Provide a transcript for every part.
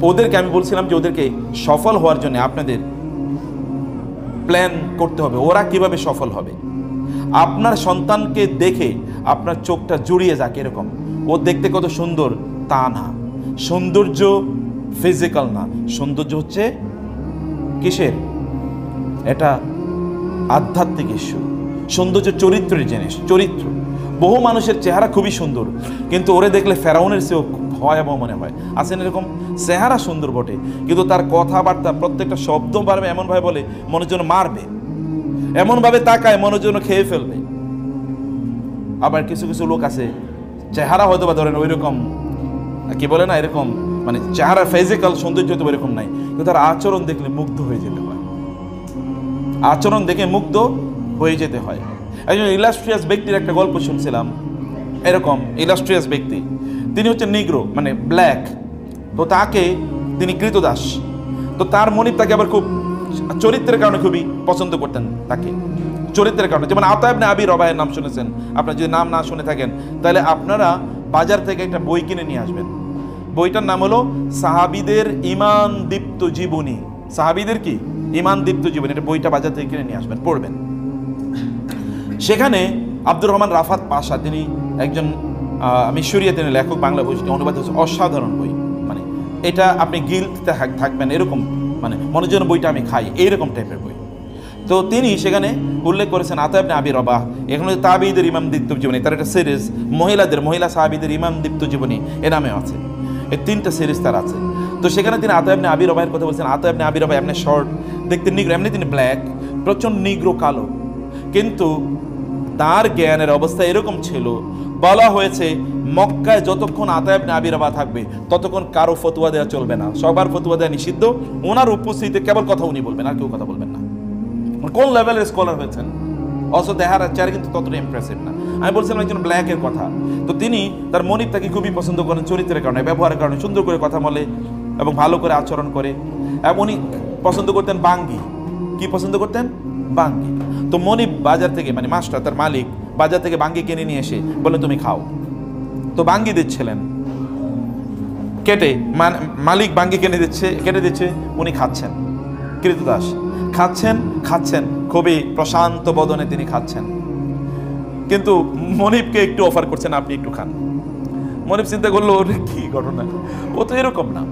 ওদেরকে আমি বলছিলাম যে ওদেরকে সফল হওয়ার জন্য আপনাদের প্ল্যান করতে হবে। ওরা কিভাবে সফল হবে? আপনার সন্তানকে দেখে আপনার চোখটা জুড়িয়ে যাক এরকম, ও দেখতে কত সুন্দর তা না। সৌন্দর্য ফিজিক্যাল না, সৌন্দর্য হচ্ছে কিসের? এটা আধ্যাত্মিক ইস্যু। সৌন্দর্য চরিত্রের জিনিস, চরিত্র। বহু মানুষের চেহারা খুবই সুন্দর, কিন্তু ওরে দেখলে ফেরাউনের চেয়েও ভয়াবহ মনে হয়। আছেন এরকম, চেহারা সুন্দর বটে, কিন্তু তার কথাবার্তা প্রত্যেকটা শব্দ পারবে এমনভাবে বলে মনের জন্য মারবে, এমনভাবে তাকায় মনের জন্য খেয়ে ফেলবে। আবার কিছু কিছু লোক আছে চেহারা হয়তো বা ধরেন ওই রকম কি বলে না, এরকম মানে চেহারা ফিজিক্যাল সৌন্দর্য হয়তো এরকম নাই, কিন্তু তার আচরণ দেখলে মুগ্ধ হয়ে যেতে হয়। আচরণ দেখে মুগ্ধ হয়ে যেতে হয়। একজন ইলাস্ট্রিয়াস ব্যক্তির একটা গল্প শুনছিলাম, এরকম ইলাস্ট্রিয়াস ব্যক্তি, তিনি হচ্ছেন নিগ্রো মানে ব্ল্যাক। তো তিনি কৃতদাস। তো তার মনিব তাকে আবার খুব চরিত্রের কারণে খুবই পছন্দ করতেন তাকে, চরিত্রের কারণে। যেমন আতা ইবনে আবি রবাহের নাম শুনেছেন, আপনারা যদি নাম না শুনে থাকেন তাহলে আপনারা বাজার থেকে একটা বই কিনে নিয়ে আসবেন। বইটার নাম হলো সাহাবীদের ঈমান দীপ্ত জীবনী। সাহাবীদের কি ঈমান দীপ্ত জীবনী, এটা বইটা বাজার থেকে কিনে নিয়ে আসবেন, পড়বেন। সেখানে আব্দুর রহমান রাফাত পাশা, তিনি একজন মিশরীয়, তিনি লেখক, বাংলা বই অনুবাদ হচ্ছে, অসাধারণ বই। মানে এটা আপনি গিলতে থাকবেন এরকম, মানে মনের জন্য বইটা আমি খাই এইরকম টাইপের বই। তো তিনি সেখানে উল্লেখ করেছেন আতা ইবনে আবি রবাহ, এখানে তাবিঈদের ইমাম দীপ্ত জীবনী, তার একটা সিরিজ মহিলা সাহাবীদের ইমাম দীপ্ত জীবনী এ নামে আছে। এই 3টা সিরিজ তার আছে। তো সেখানে তিনি আতা ইবনে আবি রবাহের কথা বলছেন। আতা ইবনে আবি রবাহ এমনি শর্ট, দেখতে নিগ্রো, এমনি তিনি ব্ল্যাক, প্রচন্ড নিগ্রো কালো, কিন্তু তার জ্ঞানের অবস্থা এরকম ছিল, বলা হয়েছে মক্কায় যতক্ষণ আতা ইবনে আবি রবাহ থাকবে ততক্ষণ কারো ফতোয়া দেওয়া চলবে না, সবার ফতোয়া দেওয়া নিষিদ্ধ। ওনার উপস্থিতিতে কেবল কথা উনি বলবেন, আর কেউ কথা বলবেন না। কোন লেভেলের স্কলার হয়েছেন, অথচ দেখার চেহারা কিন্তু ততটা ইমপ্রেসিভ না। আমি বলছিলাম একজন ব্ল্যাকের কথা। তো তিনি তার মনিব তাকে খুবই পছন্দ করেন চরিত্রের কারণে, ব্যবহারের কারণে, সুন্দর করে কথা বলে এবং ভালো করে আচরণ করে। এবং উনি পছন্দ করতেন বাঙ্গি। কি পছন্দ করতেন? বাঙ্গি। তো মনিব বাজার থেকে, মানে মাস্টার, তার মালিক বাজার থেকে বাঙ্গি কিনে নিয়ে এসে বলে তুমি খাও। তো বাঙ্গি দিচ্ছিলেন কেটে, মালিক বাঙ্গি কেটে দিচ্ছে, উনি খাচ্ছেন, কৃতদাস খাচ্ছেন খুবই প্রশান্ত বদনে তিনি খাচ্ছেন, কিন্তু মনিবকে একটু অফার করছেন আপনি একটু খান। মনিব চিন্তা করলো ওরে কি ঘটনা, ও তো এরকম না,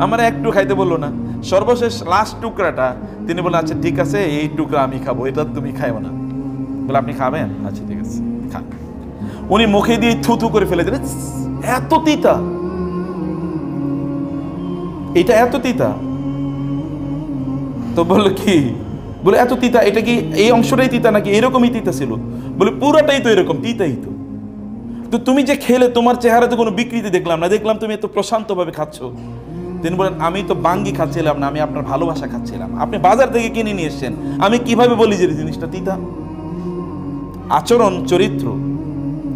আমার একটু খাইতে বললো না। সর্বশেষ লাস্ট টুকরাটা তিনি বললেন আচ্ছা ঠিক আছে এই টুকরা আমি খাবো, এটা তুমি খাইও না। বলে আপনি খাবেন? আচ্ছা ঠিক আছে খান। উনি মুখে দিয়ে থুথু করে ফেলে দিলেন, এত তিতা, এটা এত তিতা। তো বললো কি, বলে এত তিতা, এটা কি এই অংশটাই তিতা নাকি এরকমই তিতা ছিল? বলে পুরোটাই তো এরকম, তিতাই তো। তো তুমি যে খেলে তোমার চেহারাতে কোনো বিকৃতি দেখলাম না, দেখলাম তুমি এত প্রশান্তভাবে খাচ্ছ। তিনি বলেন আমি তো বাঙ্গি খাচ্ছিলাম না, আমি আপনার ভালোবাসা খাচ্ছিলাম, আপনি বাজার থেকে কিনে নিয়ে এসছেন, আমি কিভাবে বলি যে জিনিসটা তিতা? আচরণ চরিত্র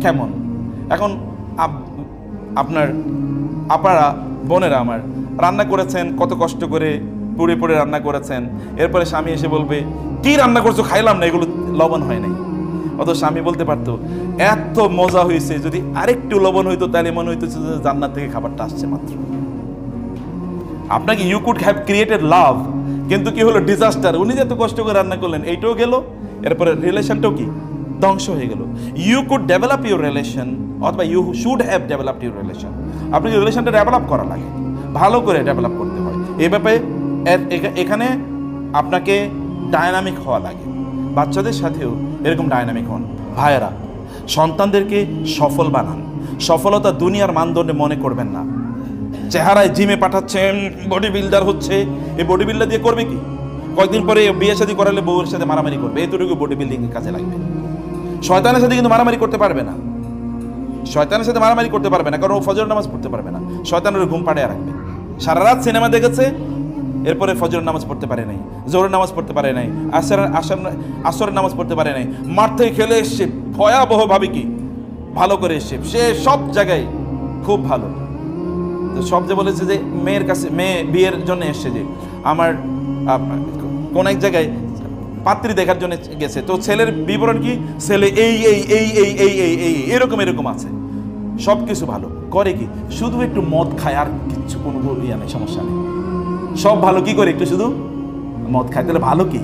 কেমন। এখন আপনারা বোনেরা আমার রান্না করেছেন, কত কষ্ট করে পুড়ে পুড়ে রান্না করেছেন, এরপরে স্বামী এসে বলবে কি রান্না করছো, খাইলাম না, এগুলো লবণ হয় নাই। অত স্বামী বলতে পারতো এত মজা হয়েছে, যদি আরেকটু লবণ হইতো তাহলে মনে হইতো জান্নাত থেকে খাবারটা আসছে মাত্র। আপনাকে ইউ কুড হ্যাভ ক্রিয়েটেড লাভ, কিন্তু কি হলো ডিজাস্টার। উনি যে এত কষ্ট করে রান্না করলেন এইটাও গেল, এরপরে রিলেশনটাও কি ধ্বংস হয়ে গেল। You could develop your relation, অথবা you should have developed your relation. আপনাকে রিলেশনটা ডেভেলপ করা লাগে, ভালো করে ডেভেলপ করতে হয়। এই ব্যাপারে এখানে আপনাকে ডায়নামিক হওয়া লাগে। বাচ্চাদের সাথেও এরকম ডায়নামিক হন। ভাইয়েরা, সন্তানদেরকে সফল বানান। সফলতা দুনিয়ার মানদণ্ডে মনে করবেন না। চেহারায় জিমে পাঠাচ্ছেন, বডি বিল্ডার হচ্ছে, এই বডি বিল্ডার দিয়ে করবে কি? কয়েকদিন পরে বিয়ে শাদী করালে বউয়ের সাথে মারামারি করবে, এতটুকু বডি বিল্ডিং এর কাজে লাগবে। শয়তানের সাথে কিন্তু মারামারি করতে পারবে না, শয়তানের সাথে মারামারি করতে পারবে না, কারণ ও ফজর নামাজ পড়তে পারবে না। শয়তানের ঘুম পাড়িয়ে রাখবে। সারা রাত সিনেমা দেখেছে, এরপরে ফজরের নামাজ পড়তে পারে নাই, জোহরের নামাজ পড়তে পারে নাই, আসরের নামাজ পড়তে পারে নাই, মাঠ থেকে খেলে এসছে ভয়াবহ ভাবে কি ভালো করে এসছে, সে সব জায়গায় খুব ভালো। তো সব যে বলেছে যে মেয়ের কাছে, মেয়ে বিয়ের জন্য এসছে, যে আমার কোন এক জায়গায় পাত্রী দেখার জন্য গেছে, তো ছেলের বিবরণ কি, ছেলে এই এই এই এই এই এই এই এরকম এরকম আছে, সব কিছু ভালো, করে কি শুধু একটু মদ খায়, আর কিচ্ছু কোনো ইয়া নেই, সমস্যা নেই, সব ভালো। কি করে? একটু শুধু মদ খায়। তাহলে ভালো কি?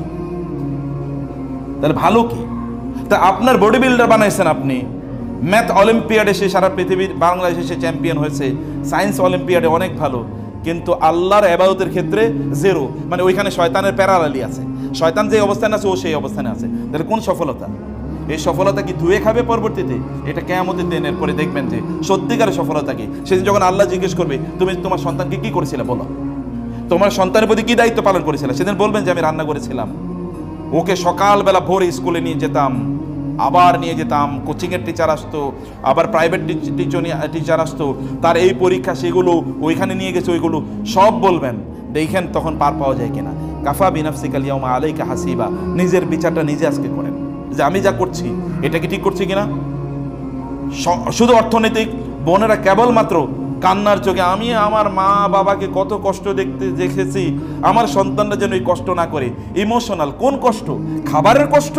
তাহলে ভালো কি? তা আপনার বডি বিল্ডার বানাইছেন আপনি, ম্যাথ অলিম্পিয়াডে সে সারা পৃথিবীর, বাংলাদেশে সে চ্যাম্পিয়ন হয়েছে, সায়েন্স অলিম্পিয়াডে অনেক ভালো, কিন্তু আল্লাহর ইবাদতের ক্ষেত্রে জিরো। মানে ওইখানে শয়তানের প্যারালালি আছে, শয়তান যে অবস্থানে আছে ও সেই অবস্থানে আছে। তাহলে কোন সফলতা? এই সফলতা কি ধুয়ে খাবে পরবর্তীতে? এটা কিয়ামতের দিনের পরে দেখবেন যে সত্যিকারের সফলতা কি। সেদিন যখন আল্লাহ জিজ্ঞেস করবে তুমি তোমার সন্তানকে কি করেছিলে বলো, তোমার সন্তানের প্রতি কি দায়িত্ব পালন করেছিলে, সেদিন বলবেন যে আমি রান্না করেছিলাম, ওকে সকালবেলা ভোরে স্কুলে নিয়ে যেতাম, আবার নিয়ে যেতাম, কোচিংয়ের টিচার আসতো, আবার প্রাইভেট টিচার আসতো, তার এই পরীক্ষা সেগুলো ওইখানে নিয়ে গেছে, ওইগুলো সব বলবেন। দেখেন তখন পার পাওয়া যায় কিনা। কাফা বিনাফসিকা আল-ইয়াওমা আলাইকা হাসিবা, নিজের বিচারটা নিজে আজকে করেন যে আমি যা করছি এটা কি ঠিক করছি কিনা। শুধু অর্থনৈতিক, বোনেরা কেবলমাত্র কান্নার চোখে আমি আমার মা বাবাকে কত কষ্ট দেখেছি, আমার সন্তানরা যেন এই কষ্ট না করে। ইমোশনাল কোন কষ্ট? খাবারের কষ্ট,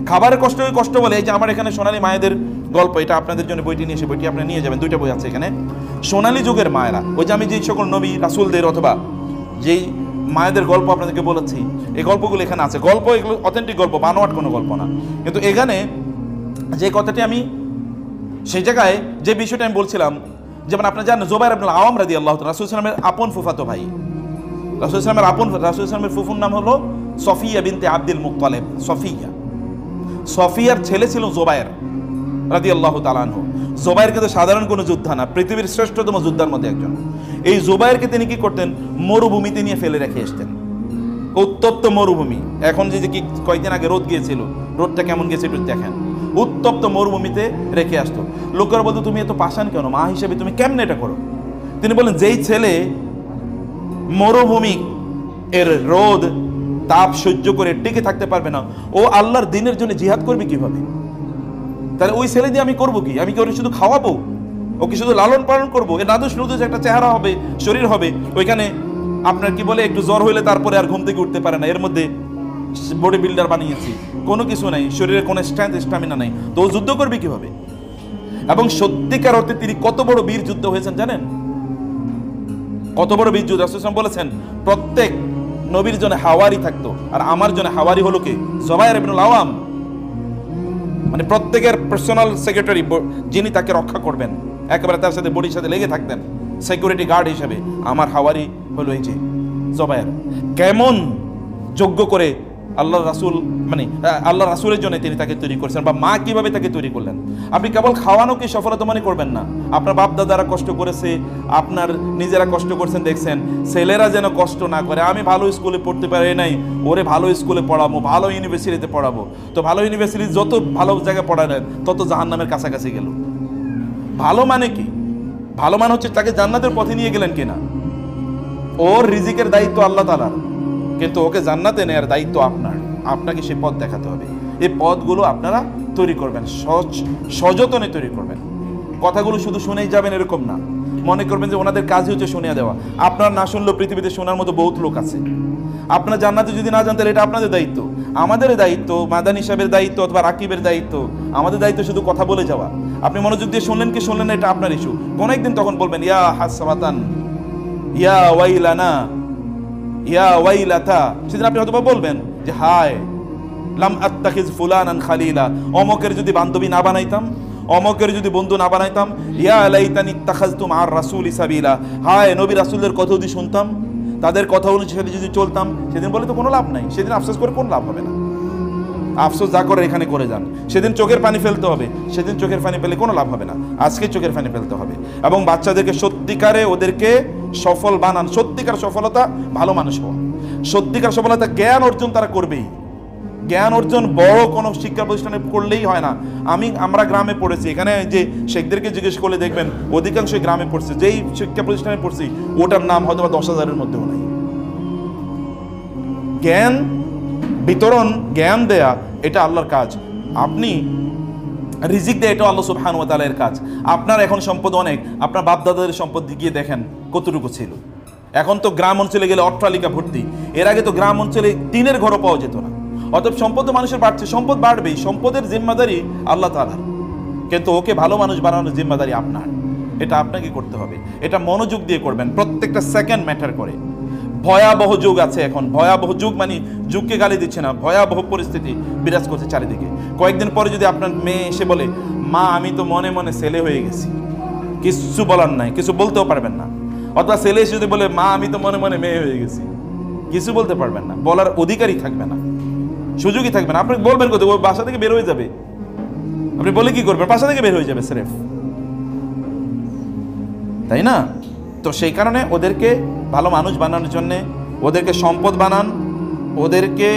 খাবারের কষ্ট ওই কষ্ট বলে। এই যে আমার এখানে সোনালী মায়েদের গল্প, এটা আপনাদের জন্য বইটি নিয়ে এসে, বইটি আপনি নিয়ে যাবেন, 2টা বই আছে এখানে। সোনালী যুগের মায়েরা, ওই যে আমি যে সকল নবী রাসূলদের অথবা যেই মায়েদের গল্প আপনাদেরকে বলেছি, এই গল্পগুলো এখানে আছে। গল্প এগুলো অথেন্টিক গল্প, বানোয়াট কোনো গল্প না। কিন্তু এখানে যে কথাটি আমি সেই জায়গায় যে বিষয়টা আমি বলছিলাম, যেমন আপনারা জানেন জুবাইর ইবনে আওয়াম রাদিয়াল্লাহু তাআলা রাসূল সাল্লাল্লাহু আলাইহি ওয়াসাল্লামের আপন ফুফাতো ভাই। রাসূল সাল্লাল্লাহু ফুফুর নাম হলো সফিয়া বিনতে আব্দুল মুত্তালিব। সফিয়ার ছেলে ছিল জুবাইর রাদিয়াল্লাহু তাআলা আনহু। জুবাইর কিন্তু সাধারণ কোনো যোদ্ধা না, পৃথিবীর শ্রেষ্ঠতম যোদ্ধার মধ্যে একজন। এই জুবাইরকে তিনি কি করতেন? মরুভূমিতে নিয়ে ফেলে রেখে আসতেন, উত্তপ্ত মরুভূমি। এখন যে কি কয়েকদিন আগে রোদ গিয়েছিল, রোদটা কেমন গেছে একটু দেখেন। উত্তপ্ত মরুভূমিতে রেখে আসতো। লোকেরা বলতো তুমি এত পাষাণ কেন, মা হিসেবে তুমি কেমনে এটা করো? তিনি বলেন যেই ছেলে মরুভূমি এর রোদ তাপ সহ্য করে টিকে থাকতে পারবে না, ও আল্লাহর দ্বীনের জন্য জিহাদ করবে কিভাবে? তাহলে ওই ছেলে দিয়ে আমি করবো কি? আমি কি ওকে শুধু খাওয়াবো, ওকে শুধু লালন পালন করবো? এ নাদুস নুদুস একটা চেহারা হবে, শরীর হবে, ওইখানে আপনার কি বলে একটু জ্বর হইলে তারপরে আর ঘুম থেকে উঠতে পারে না, এর মধ্যে বডি বিল্ডার বানিয়েছি, কোনো কিছু নাই, শরীরে কোনো স্ট্রেংথ স্ট্যামিনা নাই, তো ও যুদ্ধ করবে কিভাবে? এবং সত্যিকার অর্থে তিনি কত বড় বীর যুদ্ধ হয়েছেন জানেন? কত বড় বীর যুদ্ধ! রাসূল বলেছেন প্রত্যেক নবীর জন্য হাওয়ারি থাকতো, আর আমার জন্য হাওয়ারি হলো কি? জুবাইর ইবনে আওয়াম। মানে প্রত্যেকের পার্সোনাল সেক্রেটারি, যিনি তাকে রক্ষা করবেন, একেবারে তার সাথে বডির সাথে লেগে থাকতেন সিকিউরিটি গার্ড হিসেবে, আমার হাওয়ারি হলো এই যে জুবাইর। কেমন যোগ্য করে আল্লাহ রাসূল, মানে আল্লাহ রাসূলের জন্য তিনি তাকে তৈরি করেছেন, বা মা কিভাবে তাকে তৈরি করলেন। আপনি কেবল খাওয়ানোকে সফলতা মনে করবেন না, আপনার বাপ দাদারা কষ্ট করেছে, আপনার নিজেরা কষ্ট করছেন, দেখছেন ছেলেরা যেন কষ্ট না করে। আমি ভালো স্কুলে পড়তে পারি নাই, ওরে ভালো স্কুলে পড়াবো, ভালো ইউনিভার্সিটিতে পড়াবো। তো ভালো ইউনিভার্সিটি যত ভালো জায়গায় পড়ালেন তত জাহান্নামের কাছাকাছি গেল। ভালো মানে কি? ভালো মানে হচ্ছে তাকে জান্নাতের পথে নিয়ে গেলেন কিনা। ওর রিজিকের দায়িত্ব আল্লাহ তাআলার, কিন্তু ওকে জান্নাতে নেয়ার দায়িত্ব আপনার। আপনাকে সেই পথ দেখাতে হবে। এই পথগুলো আপনারা তৈরি করবেন, সযত্নে তৈরি করবেন। কথাগুলো শুধু শুনেই যাবেন এরকম না, মনে করবেন যে ওনাদের কাজই হচ্ছে শুনিয়ে দেওয়া। আপনার না শুনলেও পৃথিবীতে শোনার মতো বহুত লোক আছে। আপনারা জান্নাতে যদি না যান তাহলে এটা আপনাদের দায়িত্ব। আমাদের দায়িত্ব, মাদানী সাহেবের দায়িত্ব অথবা রাকিবের দায়িত্ব, আমাদের দায়িত্ব শুধু কথা বলে যাওয়া। আপনি মনোযোগ দিয়ে শুনলেন কি শুনলেন না এটা আপনার ইস্যু। কোন একদিন তখন বলবেন ইয়া হাসরাতান, ইয়া ওয়াইলানা, ইয়া ওয়াইলাতা। সেদিন আপনি হয়তো বলবেন যে হায় লাম আত্তাখিজ ফুলানান খালিলা, অমকের যদি বান্ধবী না বানাইতাম, অমকের যদি বন্ধু না বানাইতাম। ইয়া লাইতানি ইত্তাখাযতু মা'আর রাসূলি সাবিলা, হায় নবী রাসূলের কথা যদি শুনতাম, তাদের কথা অনুযায়ী যদি চলতাম। সেদিন বলে তো কোনো লাভ নাই, সেদিন আফসোস করে কোনো লাভ হবে না। আফসোস যা করে এখানে করে যান। সেদিন চোখের পানি ফেলতে হবে, সেদিন চোখের পানি ফেলে কোনো লাভ হবে না। আজকে চোখের পানি ফেলতে হবে এবং বাচ্চাদেরকে সত্যিকারে ওদেরকে সফল বানান। সত্যিকার সফলতা ভালো মানুষ হওয়া, সত্যিকার সফলতা জ্ঞান অর্জন তারা করবেই। জ্ঞান অর্জন বড় কোনো শিক্ষা প্রতিষ্ঠানে করলেই হয় না। আমরা গ্রামে পড়েছি, এখানে যে শেখদেরকে জিজ্ঞেস করলে দেখবেন অধিকাংশই গ্রামে পড়ছে। যেই শিক্ষা প্রতিষ্ঠানে পড়ছি ওটার নাম হয়তো বা 10,000-এর মধ্যেও নাই। জ্ঞান বিতরণ, জ্ঞান দেয়া এটা আল্লাহর কাজ। আপনি রিজিক দেয় এটাও আল্লাহ সুবহানাহু ওয়া তাআলার কাজ। আপনার এখন সম্পদ অনেক, আপনার বাপ দাদাদের সম্পদ গিয়ে দেখেন কতটুকু ছিল। এখন তো গ্রাম অঞ্চলে গেলে অট্টালিকা ভর্তি, এর আগে তো গ্রাম অঞ্চলে টিনের ঘরও পাওয়া যেত না। অতএব সম্পদ মানুষের বাড়ছে, সম্পদ বাড়বেই। সম্পদের জিম্মাদারি আল্লাহ তাআলার। কিন্তু ওকে ভালো মানুষ বানানোর জিম্মাদারি আপনার। এটা আপনাকে করতে হবে, এটা মনোযোগ দিয়ে করবেন, প্রত্যেকটা সেকেন্ড ম্যাটার করে। ভয়াবহ যুগ আছে এখন, ভয়াবহ যুগ, মানে যুগকে গালি দিচ্ছে না, ভয়াবহ পরিস্থিতি বিরাজ করছে চারিদিকে। কয়েকদিন পরে যদি আপনার মেয়ে এসে বলে, মা আমি তো মনে মনে ছেলে হয়ে গেছি, কিছু বলার নাই, কিছু বলতেও পারবেন না। অথবা ছেলে এসে যদি বলে, মা আমি তো মনে মনে মেয়ে হয়ে গেছি, কিছু বলতে পারবেন না, বলার অধিকারই থাকবে না, সুযোগই থাকবে না। আপনি বলবেন কোথায়? ওই বাসা থেকে বের হয়ে যাবে। আপনি বলে কি করবেন? বাসা থেকে বের হয়ে যাবে স্রেফ, তাই না? তো সেই কারণে ওদেরকে ভালো মানুষ বানানোর জন্যে ওদেরকে সম্পদ বানান, ওদেরকে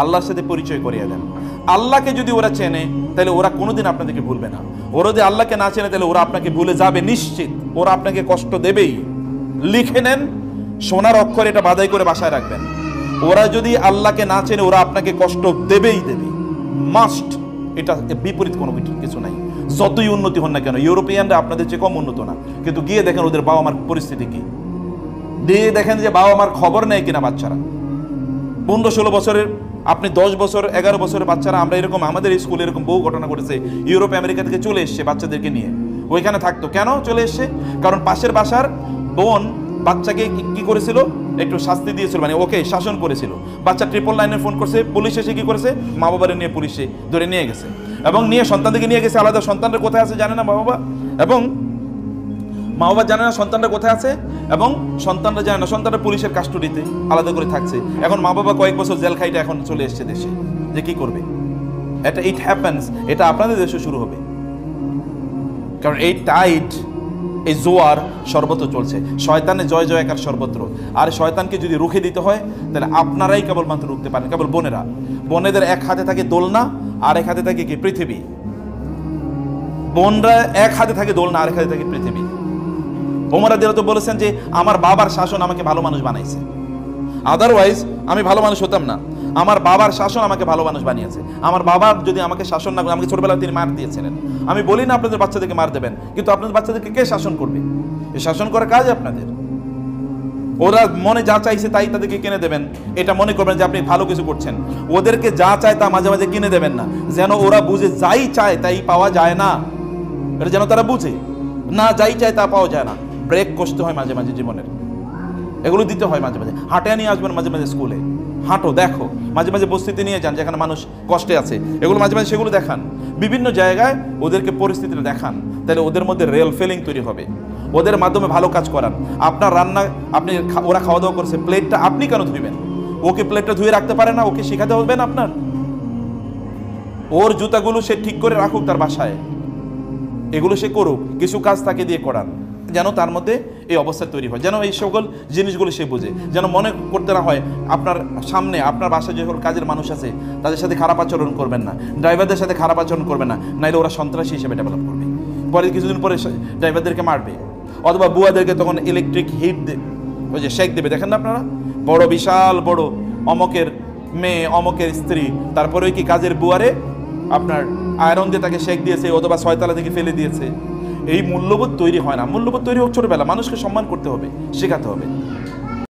আল্লাহর সাথে পরিচয় করিয়ে দেন। আল্লাহকে যদি ওরা চেনে তাহলে ওরা কোনোদিন আপনাদেরকে ভুলবে না। ওরা যদি আল্লাহকে না চেনে তাহলে ওরা আপনাকে ভুলে যাবে নিশ্চিত, ওরা আপনাকে কষ্ট দেবেই। লিখে নেন, সোনার অক্ষরে এটা বাধাই করে বাসায় রাখবেন। ওরা যদি আল্লাহকে না চেনে ওরা আপনাকে কষ্ট দেবেই দেবে, মাস্ট। এটা বিপরীত কোনো কিছু নাই। যতই উন্নতি হন না কেন, ইউরোপিয়ানরা আপনাদের চেয়ে কম উন্নত না, কিন্তু গিয়ে দেখেন ওদের বাবা মার পরিস্থিতি কি, দিয়ে দেখেন যে বাবা মার খবর নেয় কিনা বাচ্চারা। 15-16 বছরের, আপনি 10 বছর 11 বছরের বাচ্চারা, আমরা এরকম আমাদের স্কুলে এরকম বহু ঘটনা ঘটেছে, ইউরোপ আমেরিকা থেকে চলে এসছে বাচ্চাদেরকে নিয়ে, ওইখানে থাকতো। কেন চলে এসছে? কারণ পাশের বাসার বোন বাচ্চাকে কি করেছিল, একটু শাস্তি দিয়েছিল, মানে ওকে শাসন করেছিল। বাচ্চা 999 ফোন করছে, পুলিশ এসে কি করেছে, মা বাবারে নিয়ে পুলিশে ধরে নিয়ে গেছে, এবং নিয়ে সন্তানদেরকে নিয়ে গেছে আলাদা। সন্তানরা কোথায় আছে জানে না মা বাবা, এবং মা বাবা জানে না সন্তানরা কোথায় আছে, এবং সন্তানরা জানে না, সন্তানরা পুলিশের কাস্টডিতে আলাদা করে থাকছে। এখন মা বাবা কয়েক বছর জেল খাইটা এখন চলে এসছে দেশে, যে কি করবে? এটা ইট হ্যাপেন্স, এটা আপনাদের দেশে শুরু হবে। কারণ এই টাইট, এই জোয়ার সর্বত্র চলছে, শয়তানের জয় জয়কার সর্বত্র। আর শয়তানকে যদি রুখে দিতে হয় তাহলে আপনারাই কেবলমাত্র রুখতে পারেন, কেবল বোনেরা। বোনেদের এক হাতে থাকে দোলনা, আর এক হাতে থাকে কি? পৃথিবী। বোনরা এক হাতে থাকে দোলনা, আর এক হাতে থাকে পৃথিবী। ওমর রাদিয়াল্লাহু আনহু বলেছেন যে আমার বাবার শাসন আমাকে ভালো মানুষ বানাইছে, আদারওয়াইজ আমি ভালো মানুষ হতাম না। আমার বাবার শাসন আমাকে ভালো মানুষ বানিয়েছে। আমার বাবা যদি আমাকে শাসন না করে, আমাকে ছোটবেলায় তিনি মার দিয়েছিলেন। আমি বলি না আপনাদের বাচ্চাদেরকে মার দেবেন, কিন্তু আপনাদের বাচ্চাদেরকে কে শাসন করবে? এই শাসন করার কাজ আপনাদের। ওরা মনে যা চাইছে তাই তাদেরকে কিনে দেবেন, এটা মনে করবেন যে আপনি ভালো কিছু করছেন। ওদেরকে যা চায় তা মাঝে মাঝে কিনে দেবেন না, যেন ওরা বুঝে যাই চায় তাই পাওয়া যায় না, এটা যেন তারা বুঝে না, যাই চায় তা পাওয়া যায় না। ব্রেক কষতে হয় মাঝে মাঝে জীবনের, এগুলো দিতে হয় মাঝে মাঝে। হাঁটে নিয়ে আসবেন মাঝে মাঝে স্কুলে, হাঁটো, দেখো, মাঝে মাঝে বস্তিতে নিয়ে যান যেখানে মানুষ কষ্টে আছে, এগুলো মাঝে মাঝে সেগুলো দেখান। বিভিন্ন জায়গায় ওদেরকে পরিস্থিতিটা দেখান, তাহলে ওদের মধ্যে রিয়েল ফিলিং তৈরি হবে। ওদের মাধ্যমে ভালো কাজ করান। আপনার রান্না, আপনি ওরা খাওয়া দাওয়া করছে, প্লেটটা আপনি কেন ধুইবেন? ওকে প্লেটটা ধুয়ে রাখতে পারে না? ওকে শেখাতে হবে না আপনার? ওর জুতাগুলো সে ঠিক করে রাখুক তার বাসায়, এগুলো সে করুক, কিছু কাজ তাকে দিয়ে করান, যেন তার মধ্যে এই অবস্থা তৈরি হয়, যেন এই সকল জিনিসগুলো সে বোঝে, যেন মনে করতে না হয় আপনার সামনে আপনার বাসায় যে সকল কাজের মানুষ আছে তাদের সাথে খারাপ আচরণ করবেন না, ড্রাইভারদের সাথে খারাপ আচরণ করবেন না, নাইলে ওরা সন্ত্রাসী হিসেবে ডেভেলপ করবে, পরে কিছুদিন পরে ড্রাইভারদেরকে মারবে, অথবা বুয়াদেরকে তখন ইলেকট্রিক হিট ওই যে শেক দেবে। দেখেন না আপনারা, বড় বিশাল বড় অমকের মেয়ে, অমকের স্ত্রী, তারপরে ওই কি কাজের বুয়ারে আপনার আয়রন দিয়ে তাকে শেক দিয়েছে, অথবা 6 তলা থেকে ফেলে দিয়েছে। এই মূল্যবোধ তৈরি হয় না। মূল্যবোধ তৈরি হোক ছোটবেলা, মানুষকে সম্মান করতে হবে, শেখাতে হবে।